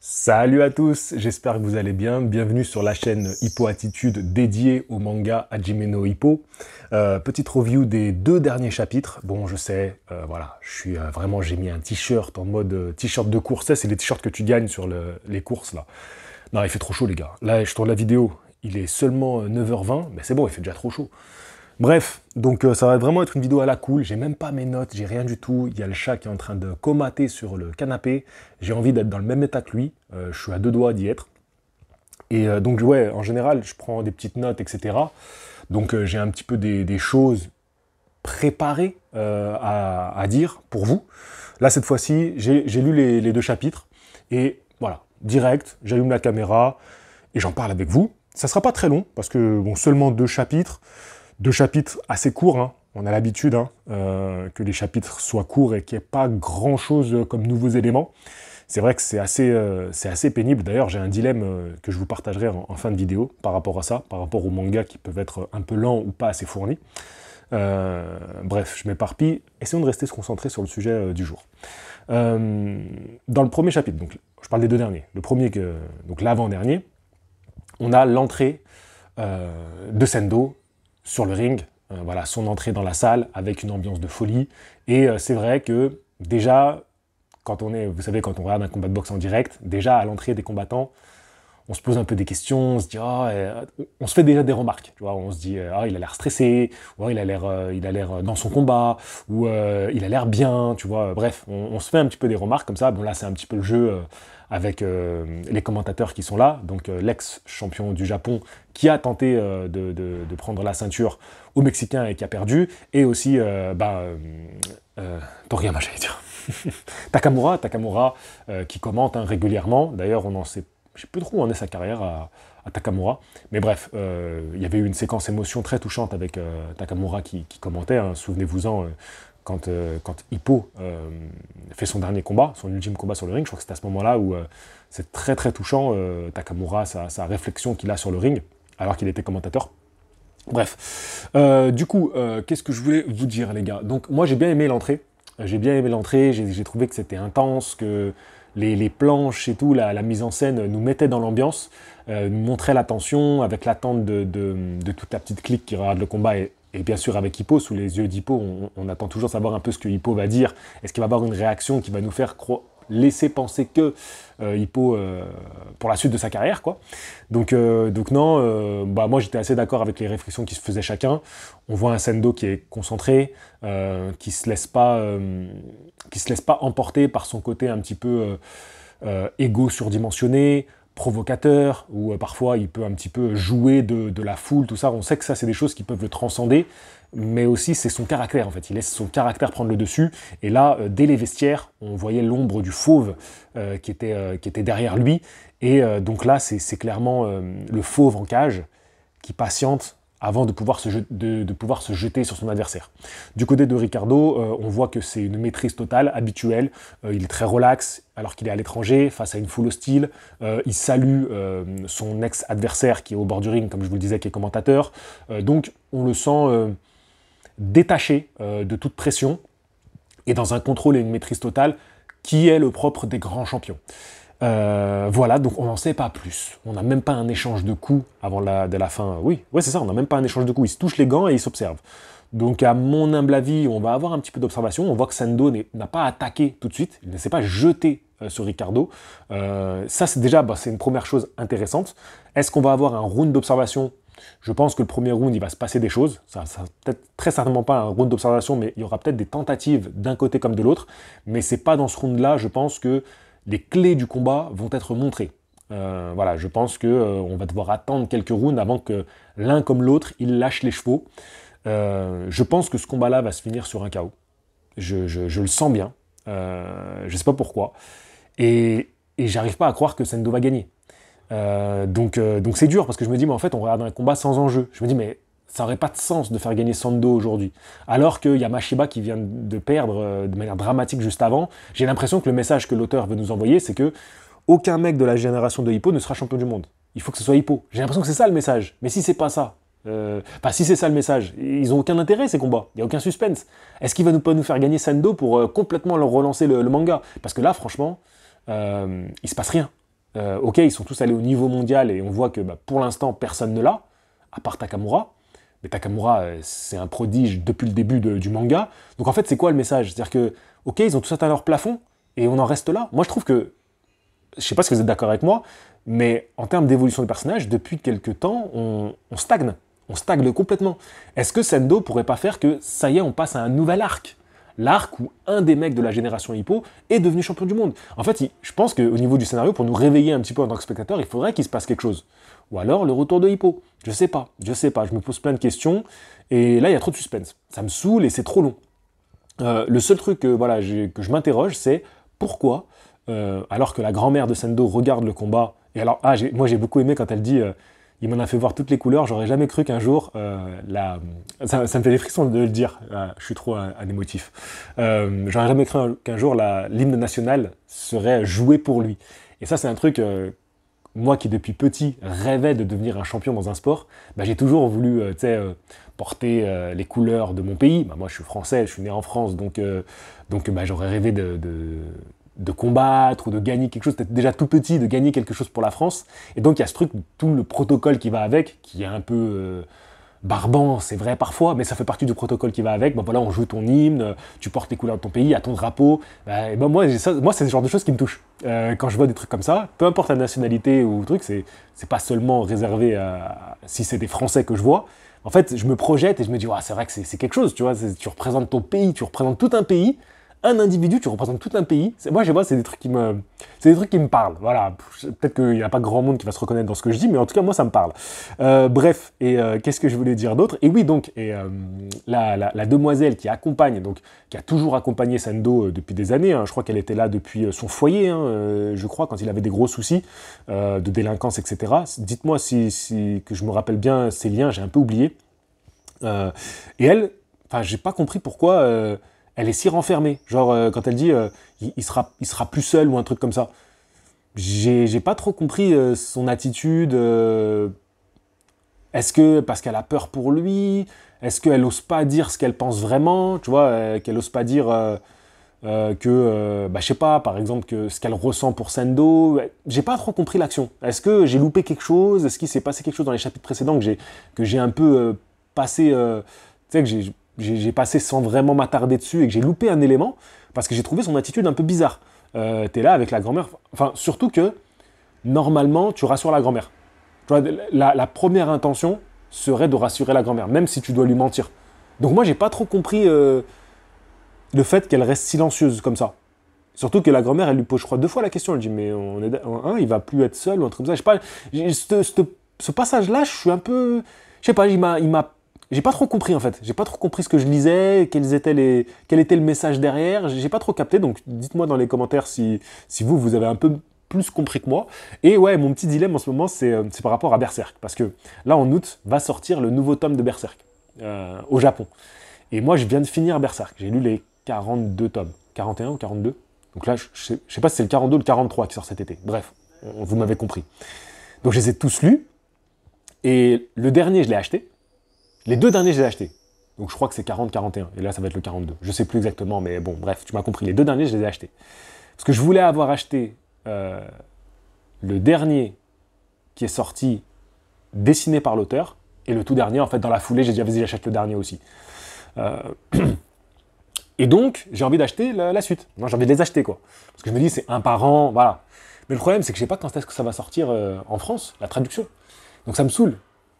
Salut à tous, j'espère que vous allez bien. Bienvenue sur la chaîne Hippo Attitude dédiée au manga Hajime no Ippo. Petite review des 2 derniers chapitres. Bon, je sais, voilà, je suis vraiment, j'ai mis un t-shirt en mode t-shirt de course. C'est les t-shirts que tu gagnes sur les courses là. Non, il fait trop chaud les gars. Là, je tourne la vidéo, il est seulement 9h20, mais c'est bon, il fait déjà trop chaud. Bref, donc ça va vraiment être une vidéo à la cool, j'ai même pas mes notes, j'ai rien du tout, il y a le chat qui est en train de comater sur le canapé, j'ai envie d'être dans le même état que lui, je suis à 2 doigts d'y être. Et donc ouais, en général, je prends des petites notes, etc. Donc j'ai un petit peu des choses préparées à dire pour vous. Là, cette fois-ci, j'ai lu les 2 chapitres, et voilà, direct, j'allume la caméra, et j'en parle avec vous. Ça sera pas très long, parce que bon, seulement 2 chapitres assez courts, hein. On a l'habitude que les chapitres soient courts et qu'il n'y ait pas grand-chose comme nouveaux éléments. C'est vrai que c'est assez pénible. D'ailleurs, j'ai un dilemme que je vous partagerai en fin de vidéo par rapport à ça, par rapport aux mangas qui peuvent être un peu lents ou pas assez fournis. Bref, je m'éparpille. Essayons de rester concentrés sur le sujet du jour. Dans le premier chapitre, donc, je parle des 2 derniers. Le premier, donc l'avant-dernier, on a l'entrée de Sendo sur le ring, voilà, son entrée dans la salle avec une ambiance de folie. Et c'est vrai que déjà, vous savez, quand on regarde un combat de boxe en direct, déjà à l'entrée des combattants, on se pose un peu des questions, on se dit, on se fait déjà des remarques, tu vois, on se dit, il a l'air stressé, ou il a l'air dans son combat, ou il a l'air bien, tu vois, bref, on se fait un petit peu des remarques comme ça. Bon là, c'est un petit peu le jeu avec les commentateurs qui sont là, donc l'ex-champion du Japon qui a tenté de prendre la ceinture au Mexicain et qui a perdu, et aussi, Toriyama, j'allais dire, Takamura qui commente régulièrement. D'ailleurs, on en sait, je sais plus trop où en est sa carrière à Takamura, mais bref, il y avait eu une séquence émotion très touchante avec Takamura qui commentait, hein. Souvenez-vous-en, quand Hippo fait son dernier combat, son ultime combat sur le ring, je crois que c'est à ce moment-là où c'est très très touchant, Takamura, sa réflexion qu'il a sur le ring, alors qu'il était commentateur. Bref, du coup, qu'est-ce que je voulais vous dire les gars? Donc moi j'ai bien aimé l'entrée, j'ai trouvé que c'était intense, que les planches et tout, la mise en scène nous mettait dans l'ambiance, nous montrait la tension, avec l'attente de toute la petite clique qui regarde le combat, et bien sûr avec Hippo, sous les yeux d'Hippo, on attend toujours savoir un peu ce que Hippo va dire. Est-ce qu'il va avoir une réaction qui va nous faire laisser penser que Hippo, pour la suite de sa carrière, quoi. Donc non, moi j'étais assez d'accord avec les réflexions qui se faisaient chacun. On voit un Sendo qui est concentré, qui se laisse pas emporter par son côté un petit peu égo surdimensionné, provocateur, où parfois il peut un petit peu jouer de la foule, tout ça. On sait que ça, c'est des choses qui peuvent le transcender, mais aussi c'est son caractère, en fait. Il laisse son caractère prendre le dessus, et là, dès les vestiaires, on voyait l'ombre du fauve qui était derrière lui, et donc là, c'est clairement le fauve en cage qui patiente avant de pouvoir se jeter sur son adversaire. Du côté de Ricardo, on voit que c'est une maîtrise totale, habituelle. Il est très relax, alors qu'il est à l'étranger, face à une foule hostile. Il salue son ex-adversaire qui est au bord du ring, comme je vous le disais, qui est commentateur. Donc on le sent détaché de toute pression, et dans un contrôle et une maîtrise totale, qui est le propre des grands champions. Voilà, donc on n'en sait pas plus. On n'a même pas un échange de coups avant de la fin. Oui, ouais, c'est ça, on n'a même pas un échange de coups. Ils se touchent les gants et ils s'observent. Donc à mon humble avis, on va avoir un petit peu d'observation. On voit que Sendo n'a pas attaqué tout de suite. Il ne s'est pas jeté sur Ricardo. Ça, c'est déjà c'est une première chose intéressante. Est-ce qu'on va avoir un round d'observation? Je pense que le premier round, il va se passer des choses. Ça peut-être très certainement pas un round d'observation, mais il y aura peut-être des tentatives d'un côté comme de l'autre. Mais c'est pas dans ce round-là, je pense que les clés du combat vont être montrées. Voilà, je pense qu'on va devoir attendre quelques rounds avant que l'un comme l'autre, il lâche les chevaux. Je pense que ce combat-là va se finir sur un KO. Je le sens bien. Je ne sais pas pourquoi. Et j'arrive pas à croire que Sendo va gagner. Donc c'est dur, parce que je me dis, mais en fait, on regarde un combat sans enjeu. Je me dis, mais ça n'aurait pas de sens de faire gagner Sendo aujourd'hui. Alors qu'il y a Mashiba qui vient de perdre de manière dramatique juste avant. J'ai l'impression que le message que l'auteur veut nous envoyer, c'est que aucun mec de la génération de Hippo ne sera champion du monde. Il faut que ce soit Hippo. J'ai l'impression que c'est ça le message. Mais si c'est pas ça, si c'est ça le message, ils ont aucun intérêt ces combats. Il n'y a aucun suspense. Est-ce qu'il va pas nous faire gagner Sendo pour complètement leur relancer le manga? Parce que là, franchement, il se passe rien. ok, ils sont tous allés au niveau mondial et on voit que pour l'instant, personne ne l'a, à part Takamura. Mais Takamura, c'est un prodige depuis le début du manga. Donc en fait, c'est quoi le message? C'est-à-dire que, ok, ils ont tous atteint leur plafond et on en reste là. Moi, je trouve que, je sais pas si vous êtes d'accord avec moi, mais en termes d'évolution de personnage, depuis quelques temps, on stagne. On stagne complètement. Est-ce que Sendo pourrait pas faire que, ça y est, on passe à un nouvel arc? L'arc où un des mecs de la génération Hippo est devenu champion du monde. En fait, je pense qu'au niveau du scénario, pour nous réveiller un petit peu en tant que spectateur, il faudrait qu'il se passe quelque chose. Ou alors le retour de Hippo. Je sais pas, je me pose plein de questions, et là il y a trop de suspense. Ça me saoule et c'est trop long. Le seul truc que je m'interroge, c'est pourquoi, alors que la grand-mère de Sendo regarde le combat, et alors, moi j'ai beaucoup aimé quand elle dit il m'en a fait voir toutes les couleurs, j'aurais jamais cru qu'un jour, ça me fait des frissons de le dire, je suis trop un émotif, j'aurais jamais cru qu'un jour l'hymne national serait joué pour lui. Et ça c'est un truc, moi qui depuis petit rêvais de devenir un champion dans un sport, j'ai toujours voulu porter les couleurs de mon pays. Moi je suis français, je suis né en France, donc j'aurais rêvé de combattre ou de gagner quelque chose, peut-être déjà tout petit, de gagner quelque chose pour la France. Et donc il y a ce truc, tout le protocole qui va avec, qui est un peu barbant, c'est vrai parfois, mais ça fait partie du protocole qui va avec. Voilà, on joue ton hymne, tu portes les couleurs de ton pays, à ton drapeau. Moi, c'est le genre de choses qui me touchent. Quand je vois des trucs comme ça, peu importe la nationalité ou le truc, c'est pas seulement réservé à si c'est des Français que je vois. En fait, je me projette et je me dis, c'est vrai que c'est quelque chose, tu vois, tu représentes ton pays, tu représentes tout un pays. Un individu, tu représentes tout un pays. Moi, je sais pas, c'est des trucs qui me parlent. Voilà. Peut-être qu'il n'y a pas grand monde qui va se reconnaître dans ce que je dis, mais en tout cas, moi, ça me parle. Bref, et qu'est-ce que je voulais dire d'autre? Et oui, donc, la demoiselle qui accompagne, donc, qui a toujours accompagné Sendo depuis des années, hein, je crois qu'elle était là depuis son foyer, je crois, quand il avait des gros soucis de délinquance, etc. Dites-moi si que je me rappelle bien ces liens, j'ai un peu oublié. Et elle, j'ai pas compris pourquoi... elle est si renfermée, genre quand elle dit il sera plus seul ou un truc comme ça. J'ai pas trop compris son attitude. Est-ce que parce qu'elle a peur pour lui? Est-ce qu'elle ose pas dire ce qu'elle pense vraiment? Tu vois, qu'elle ose pas dire je sais pas, par exemple, que ce qu'elle ressent pour Sendo. J'ai pas trop compris l'action. Est-ce que j'ai loupé quelque chose? Est-ce qu'il s'est passé quelque chose dans les chapitres précédents que j'ai un peu passé, tu sais, que j'ai passé sans vraiment m'attarder dessus et que j'ai loupé un élément, parce que j'ai trouvé son attitude un peu bizarre. T'es là avec la grand-mère, surtout que, normalement, tu rassures la grand-mère. Tu vois, la première intention serait de rassurer la grand-mère, même si tu dois lui mentir. Donc moi, j'ai pas trop compris le fait qu'elle reste silencieuse comme ça. Surtout que la grand-mère, elle lui pose, je crois, 2 fois la question, elle dit, mais il va plus être seul, ou un truc comme ça. Je sais pas, ce passage-là, je suis un peu... Je sais pas, j'ai pas trop compris en fait, j'ai pas trop compris ce que je lisais, quel était le message derrière, j'ai pas trop capté, donc dites-moi dans les commentaires si vous avez un peu plus compris que moi. Et ouais, mon petit dilemme en ce moment, c'est par rapport à Berserk, parce que là en août va sortir le nouveau tome de Berserk au Japon. Et moi je viens de finir Berserk, j'ai lu les 42 tomes, 41 ou 42, donc là je sais pas si c'est le 42 ou le 43 qui sort cet été, bref, vous m'avez compris. Donc je les ai tous lus, et le dernier je l'ai acheté. Les 2 derniers, je les ai achetés. Donc je crois que c'est 40-41. Et là, ça va être le 42. Je sais plus exactement, mais bon, bref, tu m'as compris. Les 2 derniers, je les ai achetés. Parce que je voulais avoir acheté le dernier qui est sorti dessiné par l'auteur. Et le tout dernier, en fait, dans la foulée, j'ai dit, vas-y, j'achète le dernier aussi. Et donc, j'ai envie d'acheter la suite. Non, j'ai envie de les acheter, quoi. Parce que je me dis, c'est un par an, voilà. Mais le problème, c'est que je sais pas quand est-ce que ça va sortir en France, la traduction. Donc ça me saoule.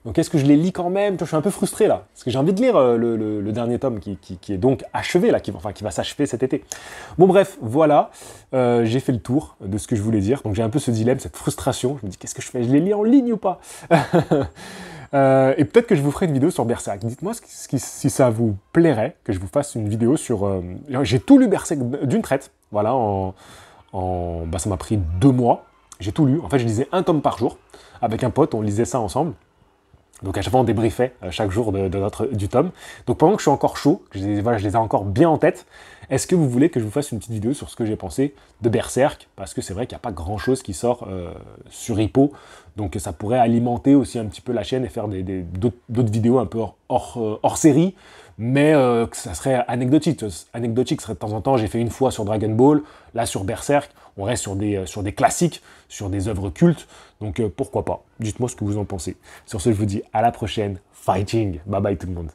Donc est-ce que je les lis quand même? Je suis un peu frustré là, parce que j'ai envie de lire le dernier tome qui est donc achevé là, qui va s'achever cet été. Bon bref, voilà, j'ai fait le tour de ce que je voulais dire. Donc j'ai un peu ce dilemme, cette frustration. Je me dis qu'est-ce que je fais? Je les lis en ligne ou pas? Et peut-être que je vous ferai une vidéo sur Berserk. Dites-moi si ça vous plairait que je vous fasse une vidéo sur... J'ai tout lu Berserk d'une traite, voilà, ça m'a pris 2 mois. J'ai tout lu, en fait je lisais 1 tome par jour. Avec un pote, on lisait ça ensemble. Donc à chaque fois, on débriefait chaque jour du tome. Donc pendant que je suis encore chaud, que je les ai encore bien en tête, est-ce que vous voulez que je vous fasse une petite vidéo sur ce que j'ai pensé de Berserk? Parce que c'est vrai qu'il n'y a pas grand-chose qui sort sur Hippo. Donc ça pourrait alimenter aussi un petit peu la chaîne et faire d'autres vidéos un peu hors série. Mais que ça serait anecdotique. Anecdotique serait de temps en temps, j'ai fait une fois sur Dragon Ball, là sur Berserk, on reste sur des classiques, sur des œuvres cultes, donc pourquoi pas. Dites-moi ce que vous en pensez. Sur ce, je vous dis à la prochaine. Fighting. Bye bye tout le monde.